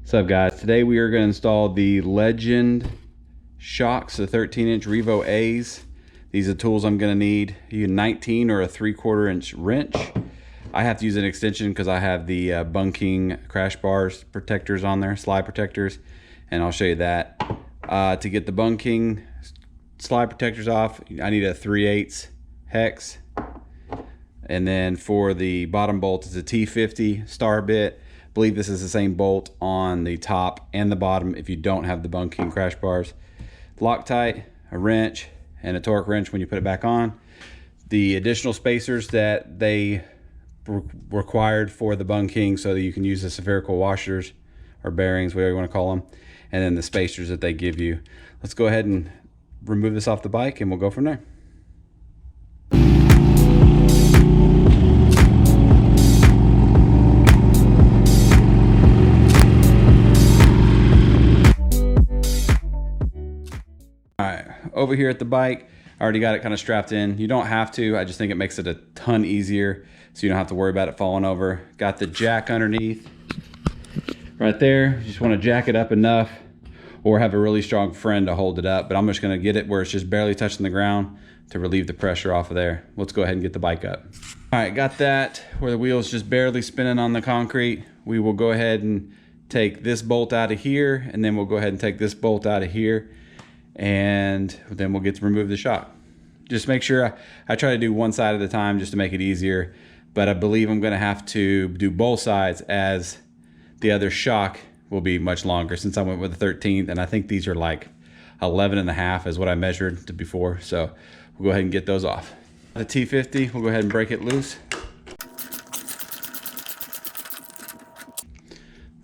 What's up, guys? Today we are going to install the Legend shocks, the 13-inch Revo A's. These are the tools I'm going to need. You need a 19 or a 3/4 inch wrench. I have to use an extension because I have the Bung King crash bars protectors on there, slide protectors, and I'll show you that. To get the Bung King slide protectors off, I need a 3/8 hex. And then for the bottom bolt, it's a T50 star bit. I believe this is the same bolt on the top and the bottom if you don't have the Bung King crash bars. Loctite, a wrench, and a torque wrench when you put it back on. The additional spacers that they required for the Bung King so that you can use the spherical washers or bearings, whatever you want to call them, and then the spacers that they give you. Let's go ahead and remove this off the bike and we'll go from there. Alright, over here at the bike, I already got it kind of strapped in. You don't have to, I just think it makes it a ton easier so you don't have to worry about it falling over. Got the jack underneath right there. You just want to jack it up enough or have a really strong friend to hold it up, but I'm just going to get it where it's just barely touching the ground to relieve the pressure off of there. Let's go ahead and get the bike up. Alright, got that where the wheel's just barely spinning on the concrete. We will go ahead and take this bolt out of here, and then we'll go ahead and take this bolt out of here, and then we'll get to remove the shock. Just make sure I try to do one side at a time just to make it easier, but I believe I'm going to have to do both sides as the other shock will be much longer since I went with the 13th, and I think these are like 11.5 is what I measured to before, so we'll go ahead and get those off. The T50, we'll go ahead and break it loose.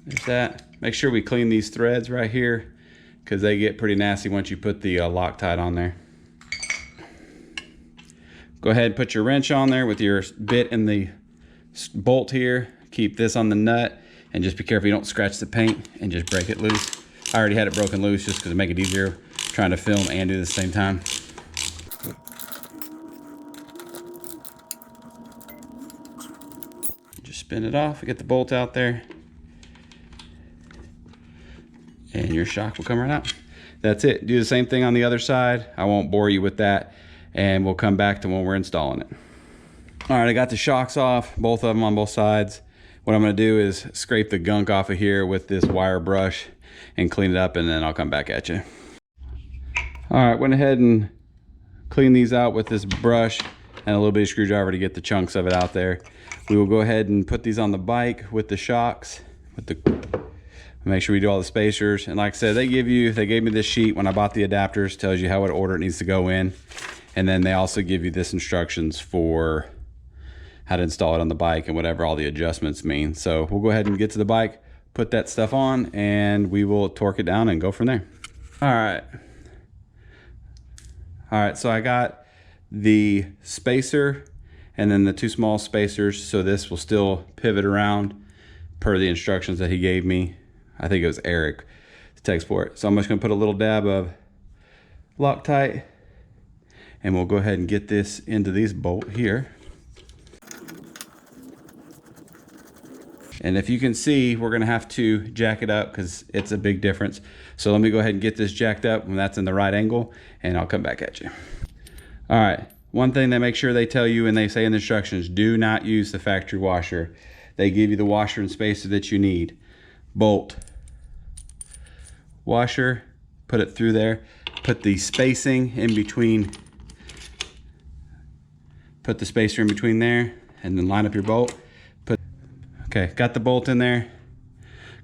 There's that. Make sure we clean these threads right here because they get pretty nasty once you put the Loctite on there. Go ahead and put your wrench on there with your bit in the bolt here. Keep this on the nut and just be careful you don't scratch the paint and just break it loose. I already had it broken loose just because to make it easier trying to film and do it at the same time. Just spin it off, get the bolt out there, and your shock will come right out. That's it. Do the same thing on the other side. I won't bore you with that, and we'll come back to when we're installing it. All right, I got the shocks off, both of them on both sides. What I'm gonna do is scrape the gunk off of here with this wire brush and clean it up, and then I'll come back at you. All right, went ahead and cleaned these out with this brush and a little bit of screwdriver to get the chunks of it out there. We will go ahead and put these on the bike with the shocks, make sure we do all the spacers. And like I said, they gave me this sheet when I bought the adapters, tells you how what order it needs to go in. And then they also give you this instructions for how to install it on the bike and whatever all the adjustments mean. So we'll go ahead and get to the bike, put that stuff on, and we will torque it down and go from there. All right, so I got the spacer and then the two small spacers. So this will still pivot around per the instructions that he gave me. I think it was Eric, the tech support. So I'm just gonna put a little dab of Loctite and we'll go ahead and get this into these bolt here. And if you can see, we're gonna have to jack it up because it's a big difference. So let me go ahead and get this jacked up when that's in the right angle, and I'll come back at you. All right, one thing they make sure they tell you and they say in the instructions, do not use the factory washer. They give you the washer and spacer that you need. Bolt, washer, put it through there, put the spacing in between, put the spacer in between there, and then line up your bolt. Okay, got the bolt in there.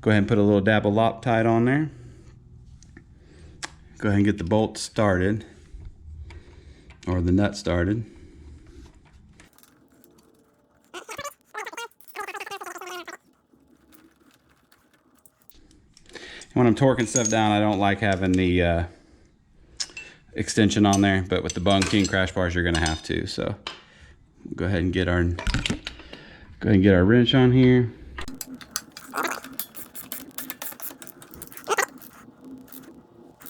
Go ahead and put a little dab of Loctite on there. Go ahead and get the bolt started, or the nut started. When I'm torquing stuff down, I don't like having the extension on there, but with the Bung King crash bars, you're gonna have to. So go ahead and get our wrench on here.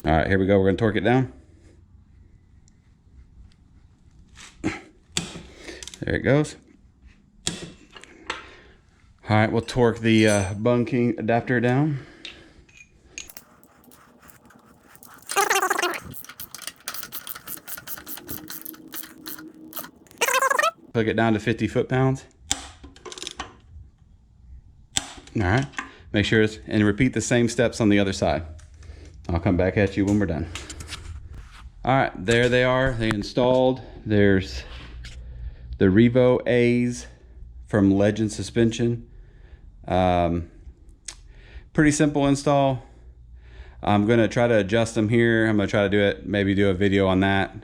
All right, here we go. We're gonna torque it down. There it goes. All right, we'll torque the Bung King adapter down. click it down to 50 foot-pounds. All right, make sure it's, and repeat the same steps on the other side. I'll come back at you when we're done. All right, there they are, they installed. There's the Revo A's from Legend Suspension. Pretty simple install. I'm gonna try to adjust them here. I'm gonna try to do it, maybe do a video on that.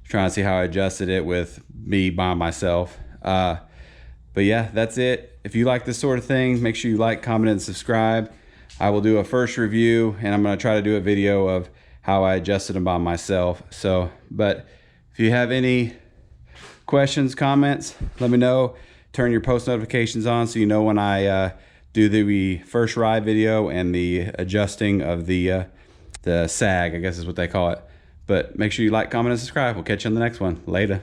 Trying to see how I adjusted it with me by myself. But yeah, that's it. If you like this sort of thing, make sure you like, comment, and subscribe. I will do a first review, and I'm gonna try to do a video of how I adjusted them by myself. So, but if you have any questions, comments, let me know. Turn your post notifications on so you know when I do the first ride video and the adjusting of the sag, I guess is what they call it. But make sure you like, comment, and subscribe. We'll catch you on the next one. Later.